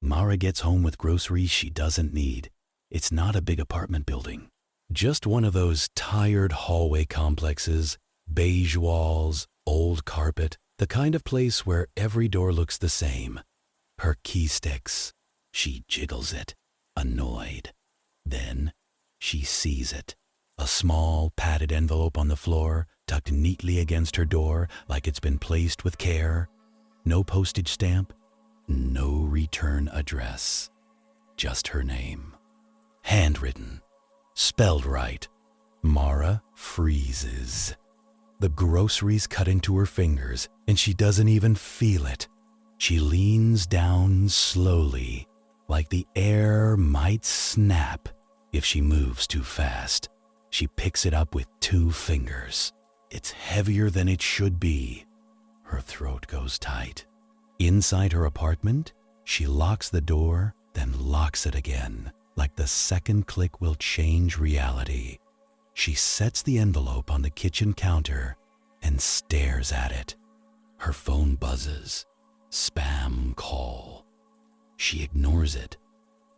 Mara gets home with groceries she doesn't need. It's not a big apartment building. Just one of those tired hallway complexes, beige walls, old carpet, the kind of place where every door looks the same. Her key sticks. She jiggles it, annoyed. Then she sees it. A small, padded envelope on the floor, tucked neatly against her door like it's been placed with care. No postage stamp, no return address. Just her name. Handwritten. Spelled right. Mara freezes. The groceries cut into her fingers, and she doesn't even feel it. She leans down slowly, like the air might snap if she moves too fast. She picks it up with 2 fingers. It's heavier than it should be. Her throat goes tight. Inside her apartment, she locks the door, then locks it again, like the second click will change reality. She sets the envelope on the kitchen counter and stares at it. Her phone buzzes. Spam call. She ignores it.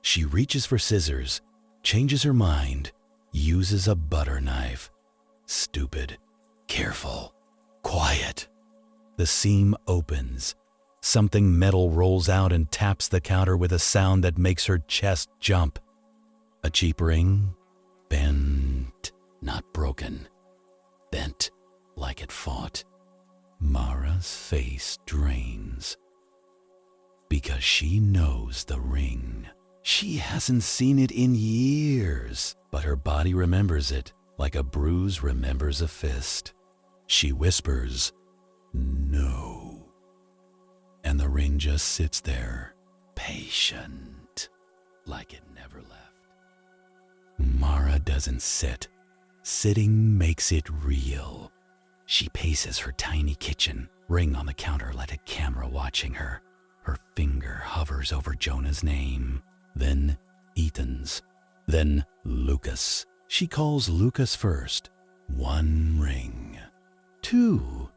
She reaches for scissors, changes her mind, uses a butter knife. Stupid. Careful. Quiet. The seam opens. Something metal rolls out and taps the counter with a sound that makes her chest jump. A cheap ring, bent, not broken. Bent like it fought. Mara's face drains. Because she knows the ring. She hasn't seen it in years, but her body remembers it like a bruise remembers a fist. She whispers, "No." And the ring just sits there, patient, like it never left. Mara doesn't sit. Sitting makes it real. She paces her tiny kitchen, ring on the counter like a camera watching her. Her finger hovers over Jonah's name, then Ethan's, then Lucas. She calls Lucas first. 1 ring. 2.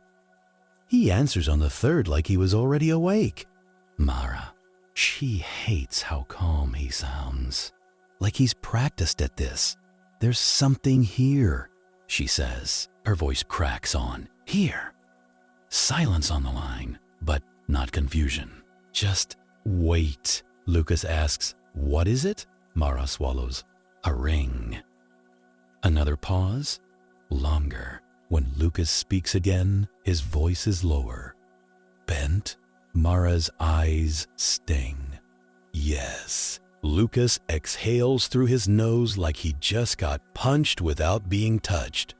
He answers on the 3rd like he was already awake. Mara, she hates how calm he sounds. Like he's practiced at this. "There's something here," she says. Her voice cracks on. "Here." Silence on the line, but not confusion. "Just wait." Lucas asks, "What is it?" Mara swallows. "A ring." Another pause. Longer. When Lucas speaks again, his voice is lower. Bent. Mara's eyes sting. "Yes." Lucas exhales through his nose like he just got punched without being touched.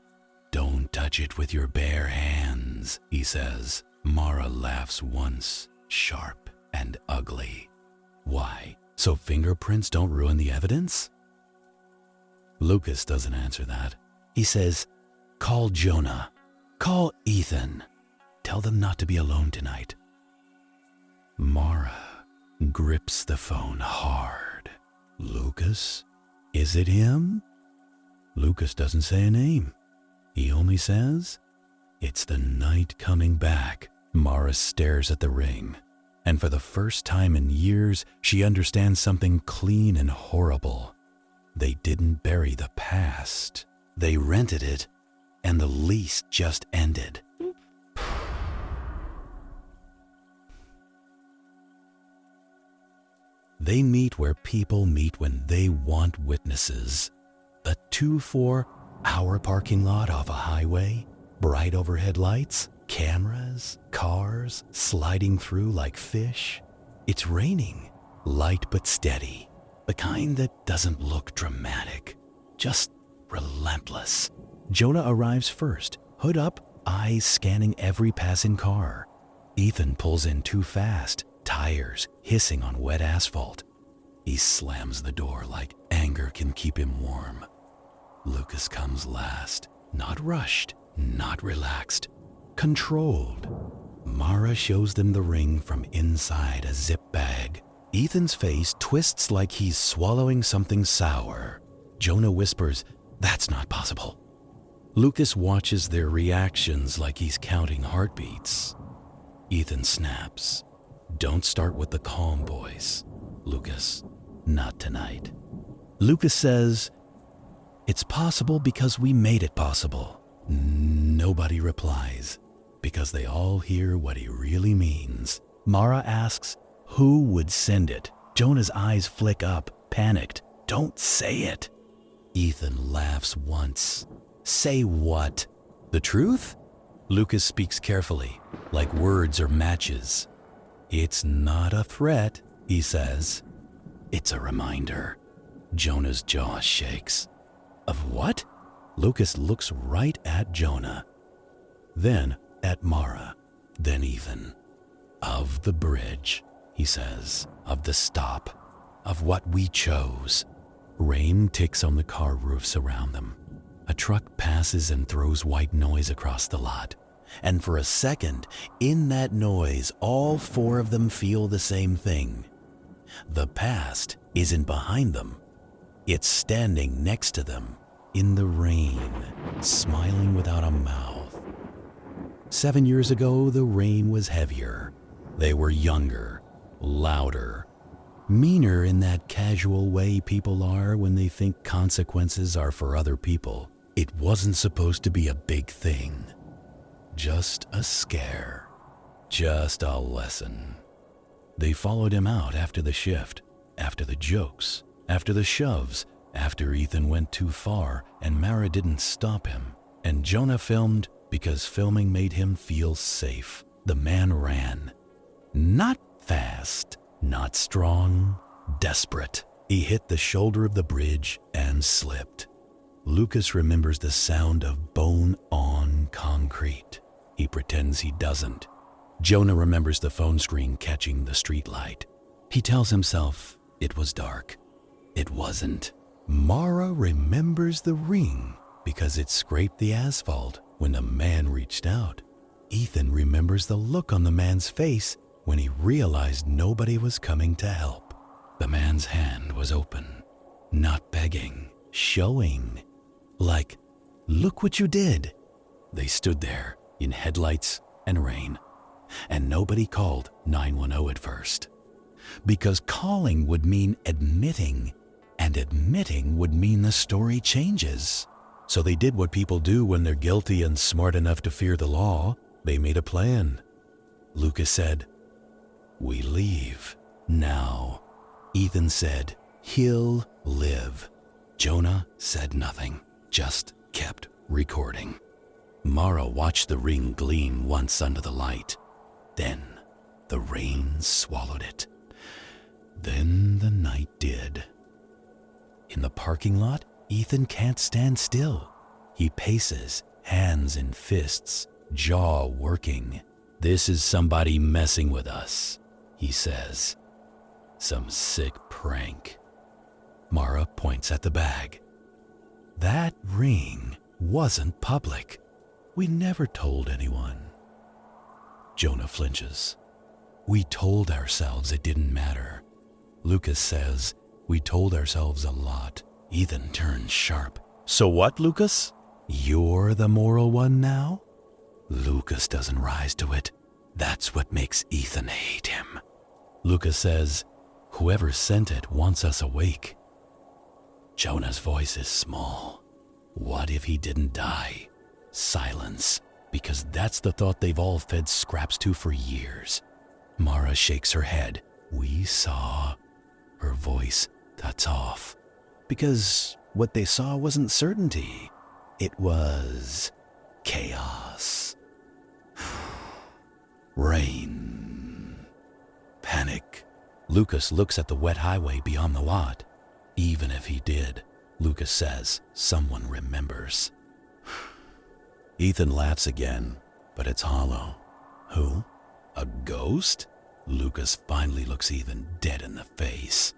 "Don't touch it with your bare hands," he says. Mara laughs once, sharp and ugly. "Why? So fingerprints don't ruin the evidence?" Lucas doesn't answer that. He says, "Call Jonah. Call Ethan. Tell them not to be alone tonight." Mara grips the phone hard. "Lucas? Is it him?" Lucas doesn't say a name. He only says, "It's the night coming back." Mara stares at the ring, and for the first time in years, she understands something clean and horrible. They didn't bury the past. They rented it, and the lease just ended. They meet where people meet when they want witnesses. The 2-4-hour parking lot off a highway, bright overhead lights, cameras, cars sliding through like fish. It's raining, light but steady, the kind that doesn't look dramatic, just relentless. Jonah arrives first, hood up, eyes scanning every passing car. Ethan pulls in too fast, tires hissing on wet asphalt. He slams the door like anger can keep him warm. Lucas comes last, not rushed, not relaxed, controlled. Mara shows them the ring from inside a zip bag. Ethan's face twists like he's swallowing something sour. Jonah whispers, "That's not possible." Lucas watches their reactions like he's counting heartbeats. Ethan snaps, "Don't start with the calm voice. Lucas, not tonight. Lucas says, it's possible because we made it possible. Nobody replies, because they all hear what he really means. Mara asks, who would send it? Jonah's eyes flick up, panicked. Don't say it. Ethan laughs once. Say what? The truth? Lucas speaks carefully, like words are matches. It's not a threat, he says. It's a reminder. Jonah's jaw shakes. Of what? Lucas looks right at Jonah, then at Mara, then Ethan. Of the bridge, he says, of the stop, of what we chose. Rain ticks on the car roofs around them. A truck passes and throws white noise across the lot. And for a second, in that noise, all four of them feel the same thing. The past isn't behind them. It's standing next to them, in the rain, smiling without a mouth. 7 years ago, the rain was heavier. They were younger, louder, meaner in that casual way people are when they think consequences are for other people. It wasn't supposed to be a big thing. Just a scare. Just a lesson. They followed him out after the shift, after the jokes, after the shoves, after Ethan went too far and Mara didn't stop him. And Jonah filmed because filming made him feel safe. The man ran. Not fast, not strong, desperate. He hit the shoulder of the bridge and slipped. Lucas remembers the sound of bone on concrete. He pretends he doesn't. Jonah remembers the phone screen catching the street light. He tells himself it was dark. It wasn't. Mara remembers the ring because it scraped the asphalt when the man reached out. Ethan remembers the look on the man's face when he realized nobody was coming to help. The man's hand was open, not begging, showing. Like, look what you did. They stood there in headlights and rain, and nobody called 911 at first. Because calling would mean admitting, and admitting would mean the story changes. So they did what people do when they're guilty and smart enough to fear the law. They made a plan. Lucas said, we leave now. Ethan said, he'll live. Jonah said nothing, just kept recording. Mara watched the ring gleam once under the light. Then the rain swallowed it. Then the night did. In the parking lot, Ethan can't stand still. He paces, hands in fists, jaw working. This is somebody messing with us, he says. Some sick prank. Mara points at the bag. That ring wasn't public. We never told anyone. Jonah flinches. We told ourselves it didn't matter. Lucas says, we told ourselves a lot. Ethan turns sharp. So what, Lucas? You're the moral one now? Lucas doesn't rise to it. That's what makes Ethan hate him. Lucas says, whoever sent it wants us awake. Jonah's voice is small. What if he didn't die? Silence, because that's the thought they've all fed scraps to for years. Mara shakes her head. We saw. Her voice cuts off. Because what they saw wasn't certainty. It was chaos. Rain. Panic. Lucas looks at the wet highway beyond the lot. Even if he did, Lucas says someone remembers. Ethan laughs again, but it's hollow. Who? A ghost? Lucas finally looks Ethan dead in the face.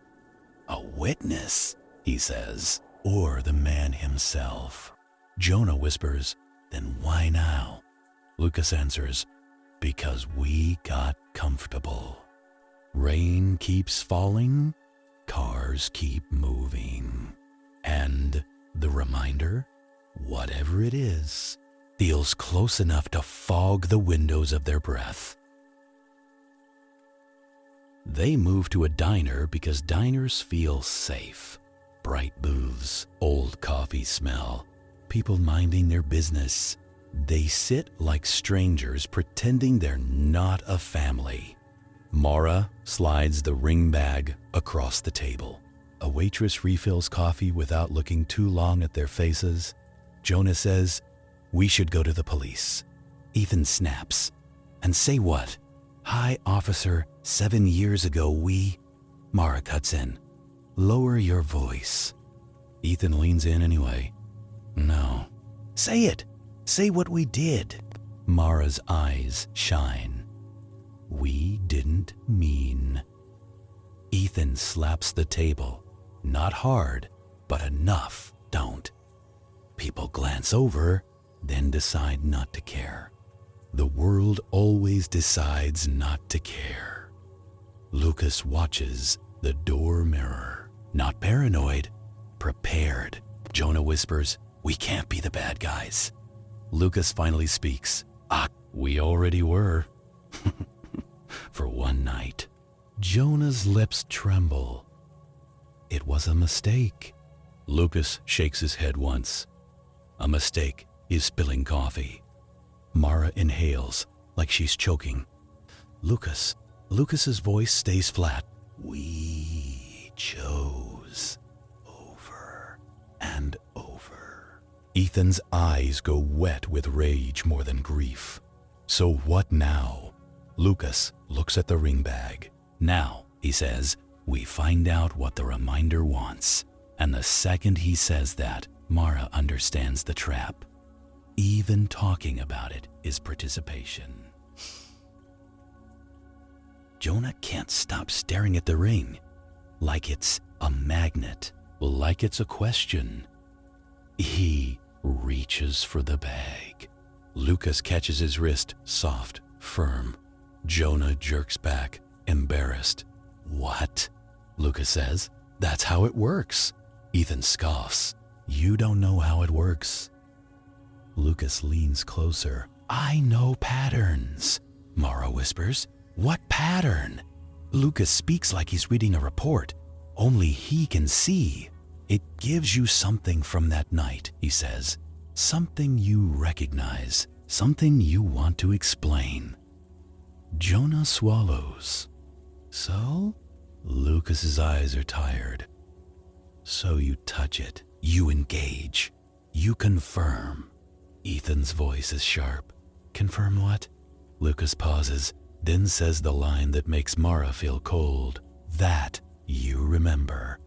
A witness, he says, or the man himself. Jonah whispers, then why now? Lucas answers, because we got comfortable. Rain keeps falling, cars keep moving. And the reminder, whatever it is, feels close enough to fog the windows of their breath. They move to a diner because diners feel safe. Bright booths, old coffee smell, people minding their business. They sit like strangers pretending they're not a family. Mara slides the ring bag across the table. A waitress refills coffee without looking too long at their faces. Jonah says, "We should go to the police." Ethan snaps. "And say what? Hi, officer, 7 years ago we..." Mara cuts in. "Lower your voice." Ethan leans in anyway. "No." "Say it. Say what we did." Mara's eyes shine. "We didn't mean..." Ethan slaps the table. Not hard, but enough don't. People glance over, then decide not to care. The world always decides not to care. Lucas watches the door mirror. Not paranoid, prepared. Jonah whispers, "We can't be the bad guys." Lucas finally speaks. We already were." For one night. Jonah's lips tremble. "It was a mistake." Lucas shakes his head once. A mistake is spilling coffee. Mara inhales like she's choking. Lucas's voice stays flat. "We chose over and over." Ethan's eyes go wet with rage more than grief. "So what now?" Lucas looks at the ring bag. "Now," he says, "we find out what the reminder wants." And the second he says that, Mara understands the trap. Even talking about it is participation. Jonah can't stop staring at the ring, like it's a magnet, like it's a question. He reaches for the bag. Lucas catches his wrist, soft, firm. Jonah jerks back, embarrassed. "What?" Lucas says. "That's how it works." Ethan scoffs. "You don't know how it works." Lucas leans closer. "I know patterns," Mara whispers. "What pattern?" Lucas speaks like he's reading a report. Only he can see. "It gives you something from that night," he says. "Something you recognize. Something you want to explain." Jonah swallows. "So?" Lucas's eyes are tired. "So you touch it. You engage. You confirm." Ethan's voice is sharp. "Confirm what?" Lucas pauses, then says the line that makes Mara feel cold. "That you remember."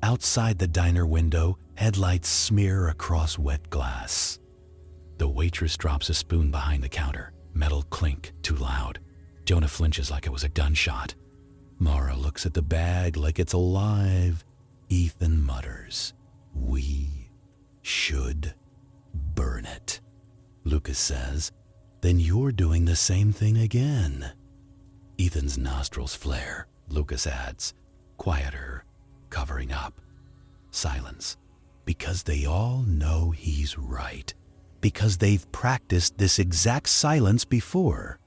Outside the diner window, headlights smear across wet glass. The waitress drops a spoon behind the counter. Metal clink, too loud. Jonah flinches like it was a gunshot. Mara looks at the bag like it's alive. Ethan mutters, "We should burn it." Lucas says, "Then you're doing the same thing again." Ethan's nostrils flare. Lucas adds, quieter, covering up. Silence. Because they all know he's right. Because they've practiced this exact silence before.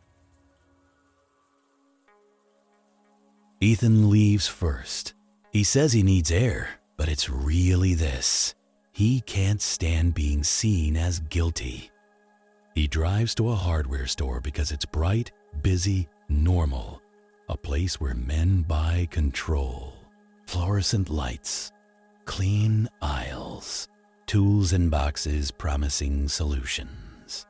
Ethan leaves first. He says he needs air, but it's really this. He can't stand being seen as guilty. He drives to a hardware store because it's bright, busy, normal. A place where men buy control. Fluorescent lights. Clean aisles. Tools and boxes promising solutions.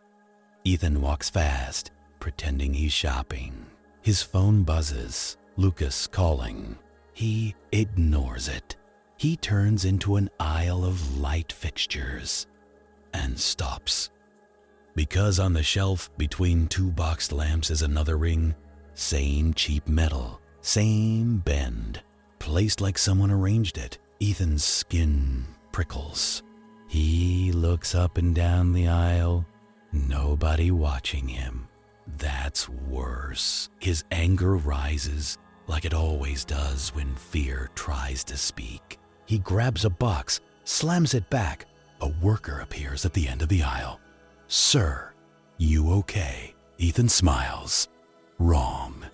Ethan walks fast, pretending he's shopping. His phone buzzes. Lucas calling. He ignores it. He turns into an aisle of light fixtures and stops. Because on the shelf between two boxed lamps is another ring. Same cheap metal, same bend. Placed like someone arranged it. Ethan's skin prickles. He looks up and down the aisle. Nobody watching him. That's worse. His anger rises like it always does when fear tries to speak. He grabs a box, slams it back. A worker appears at the end of the aisle. "Sir, you okay?" Ethan smiles. Wrong.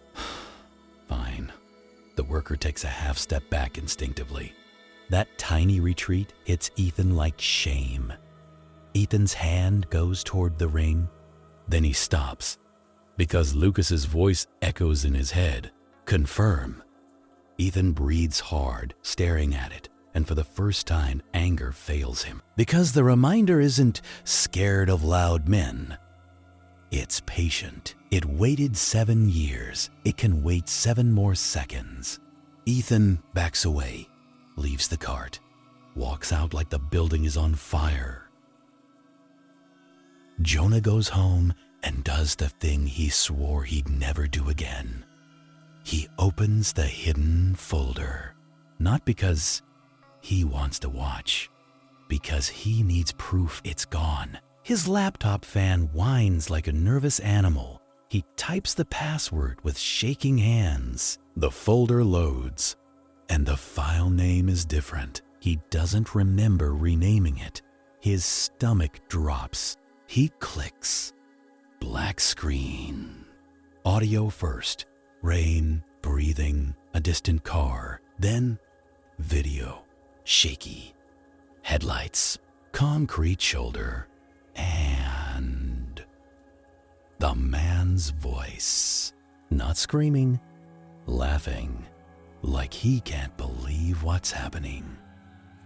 Fine. The worker takes a half step back instinctively. That tiny retreat hits Ethan like shame. Ethan's hand goes toward the ring. Then he stops, because Lucas's voice echoes in his head. Confirm. Ethan breathes hard, staring at it, and for the first time, anger fails him. Because the reminder isn't scared of loud men. It's patient. It waited 7 years. It can wait 7 more seconds. Ethan backs away, leaves the cart, walks out like the building is on fire. Jonah goes home and does the thing he swore he'd never do again. He opens the hidden folder, not because he wants to watch, because he needs proof it's gone. His laptop fan whines like a nervous animal. He types the password with shaking hands. The folder loads, and the file name is different. He doesn't remember renaming it. His stomach drops. He clicks. Black screen. Audio first. Rain, breathing, a distant car. Then video. Shaky. Headlights. Concrete shoulder. And the man's voice. Not screaming, laughing, like he can't believe what's happening.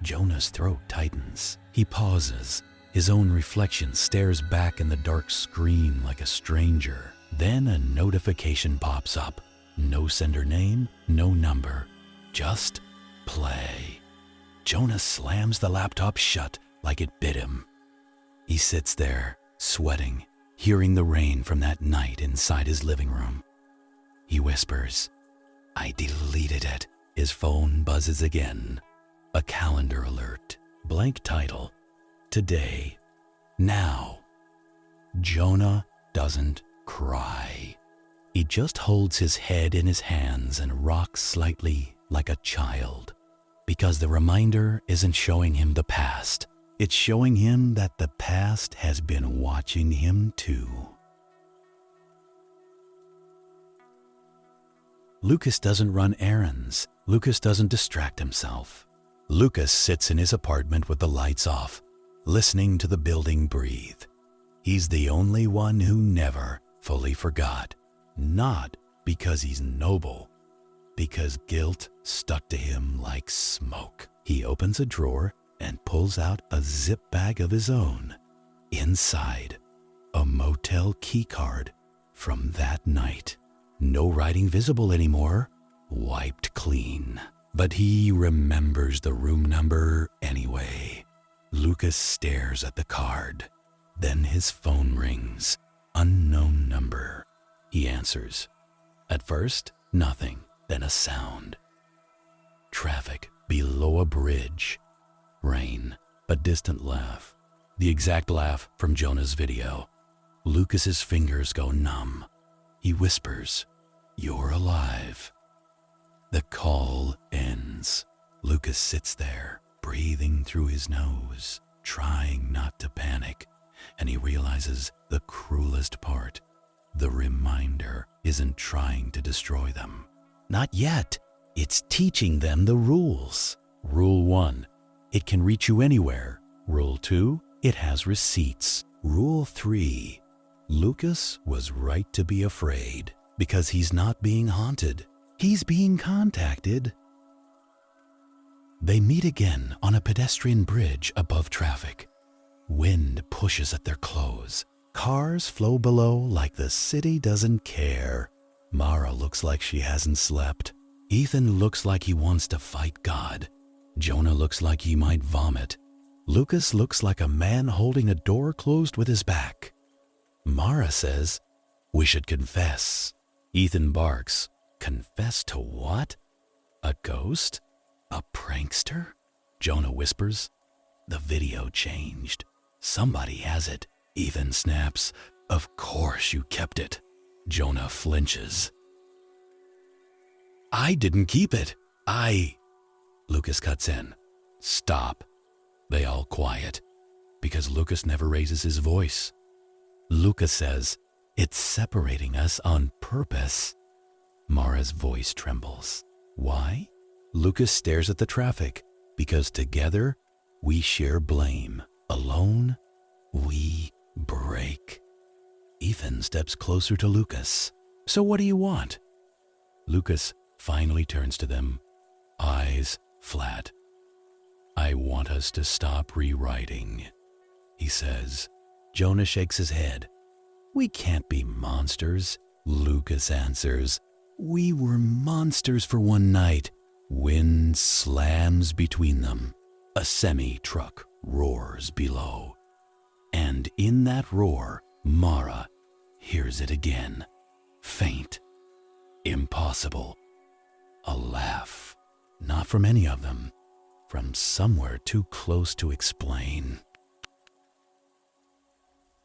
Jonah's throat tightens. He pauses. His own reflection stares back in the dark screen like a stranger. Then a notification pops up. No sender name, no number. Just play. Jonah slams the laptop shut like it bit him. He sits there, sweating, hearing the rain from that night inside his living room. He whispers, "I deleted it." His phone buzzes again. A calendar alert. Blank title. Today. Now. Jonah doesn't cry. He just holds his head in his hands and rocks slightly like a child. Because the reminder isn't showing him the past. It's showing him that the past has been watching him too. Lucas doesn't run errands. Lucas doesn't distract himself. Lucas sits in his apartment with the lights off, listening to the building breathe. He's the only one who never fully forgot. Not because he's noble, because guilt stuck to him like smoke. He opens a drawer and pulls out a zip bag of his own. Inside, a motel keycard from that night. No writing visible anymore, wiped clean. But he remembers the room number anyway. Lucas stares at the card. Then his phone rings. Unknown number. He answers. At first, nothing, then a sound. Traffic below a bridge. Rain, a distant laugh. The exact laugh from Jonah's video. Lucas's fingers go numb. He whispers, "You're alive." The call ends. Lucas sits there, breathing through his nose, trying not to panic, and he realizes the cruelest part. The reminder isn't trying to destroy them. Not yet. It's teaching them the rules. Rule 1, it can reach you anywhere. Rule 2, it has receipts. Rule 3, Lucas was right to be afraid because he's not being haunted. He's being contacted. They meet again on a pedestrian bridge above traffic. Wind pushes at their clothes. Cars flow below like the city doesn't care. Mara looks like she hasn't slept. Ethan looks like he wants to fight God. Jonah looks like he might vomit. Lucas looks like a man holding a door closed with his back. Mara says, "We should confess." Ethan barks, "Confess to what? A ghost? A prankster?" Jonah whispers, "The video changed. Somebody has it." Ethan snaps, "Of course you kept it." Jonah flinches. "I didn't keep it. Lucas cuts in. "Stop." They all quiet, because Lucas never raises his voice. Lucas says, "It's separating us on purpose." Mara's voice trembles. Why? Lucas stares at the traffic because together we share blame. Alone, we break. Ethan steps closer to Lucas. So what do you want? Lucas finally turns to them, eyes flat. I want us to stop rewriting, he says. Jonah shakes his head. We can't be monsters, Lucas answers. We were monsters for one night. Wind slams between them. A semi-truck roars below. And in that roar, Mara hears it again. Faint. Impossible. A laugh. Not from any of them. From somewhere too close to explain.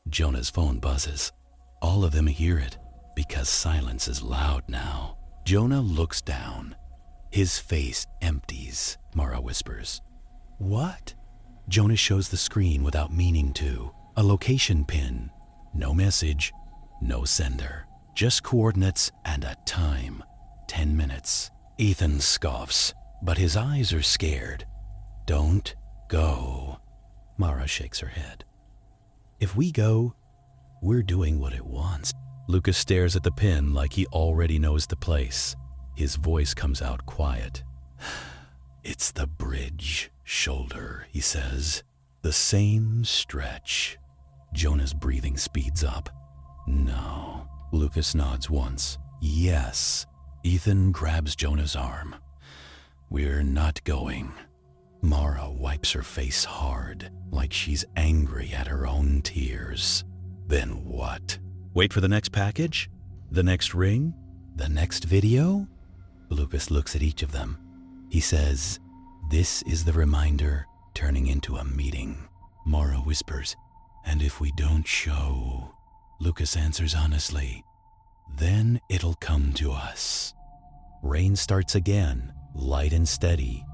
Jonah's phone buzzes. All of them hear it because silence is loud now. Jonah looks down. His face empties, Mara whispers. What? Jonah shows the screen without meaning to. A location pin. No message, no sender. Just coordinates and a time. 10 minutes. Ethan scoffs, but his eyes are scared. Don't go. Mara shakes her head. If we go, we're doing what it wants. Lucas stares at the pin like he already knows the place. His voice comes out quiet. It's the bridge shoulder, he says. The same stretch. Jonah's breathing speeds up. No. Lucas nods once. Yes. Ethan grabs Jonah's arm. We're not going. Mara wipes her face hard, like she's angry at her own tears. Then what? Wait for the next package? The next ring? The next video? Lucas looks at each of them. He says, this is the reminder turning into a meeting. Mara whispers, and if we don't show, Lucas answers honestly, then it'll come to us. Rain starts again, light and steady.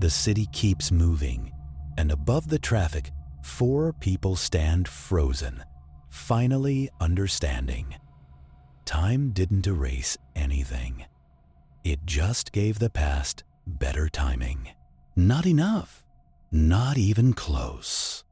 The city keeps moving, and above the traffic, 4 people stand frozen, finally understanding. Time didn't erase anything. It just gave the past better timing. Not enough. Not even close.